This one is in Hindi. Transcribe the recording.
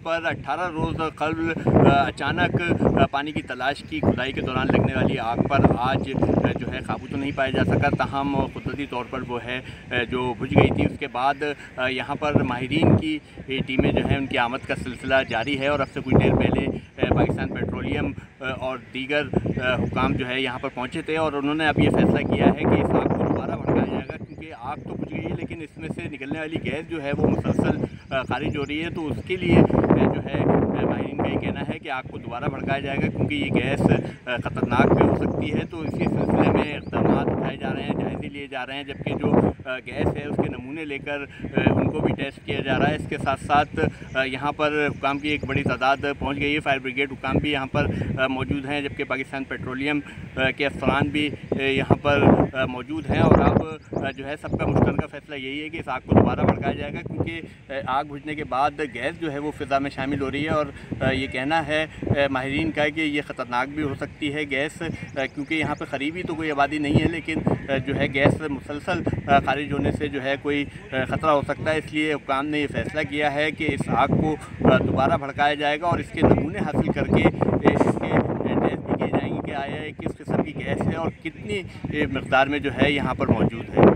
पर 18 रोज़ कबल अचानक पानी की तलाश की खुदाई के दौरान लगने वाली आग पर आज जो है काबू तो नहीं पाया जा सका, ताहम कुदरती तौर पर वो है जो बुझ गई थी। उसके बाद यहाँ पर माहिरीन की टीमें जो है उनकी आमद का सिलसिला जारी है और अब से कुछ देर पहले पाकिस्तान पेट्रोलियम और दीगर हुकाम जो है यहाँ पर पहुँचे थे और उन्होंने अब ये फैसला किया है कि इस आग को दोबारा भड़काया जाएगा, क्योंकि आग तो बुझ गई है लेकिन इसमें से निकलने वाली गैस जो है वो मुसलसल खारिज हो रही है। तो उसके लिए जो है माहिरीन का ये कहना है कि आग को दोबारा भड़काया जाएगा, क्योंकि ये गैस ख़तरनाक भी हो सकती है। तो इसी सिलसिले में इक़दाम उठाए जा रहे हैं, जायज़े लिए जा रहे हैं, जबकि जो गैस है उसके नमूने लेकर उनको भी टेस्ट किया जा रहा है। इसके साथ साथ यहाँ पर हुकाम की एक बड़ी तादाद पहुँच गई है, फायर ब्रिगेड हुकाम भी यहाँ पर मौजूद हैं, जबकि पाकिस्तान पेट्रोलियम के अफसरान भी यहाँ पर मौजूद हैं। और अब जो है सबका मुश्तरका फ़ैसला यही है कि इस आग को दोबारा भड़काया जाएगा, क्योंकि आग बुझने के बाद गैस जो है वो फ़िज़ा में शामिल हो रही है। और ये कहना है माहिरीन का कि ये ख़तरनाक भी हो सकती है गैस, क्योंकि यहाँ पर करीबी तो कोई आबादी नहीं है, लेकिन जो है गैस मुसलसल खारिज होने से जो है कोई ख़तरा हो सकता है। इसलिए हुकाम ने ये फ़ैसला किया है कि इस आग को दोबारा भड़काया जाएगा और इसके नमूने हासिल करके इसके टेस्ट भी किए जाएंगे कि आया किस किस्म की गैस है और कितनी मकदार में जो है यहाँ पर मौजूद है।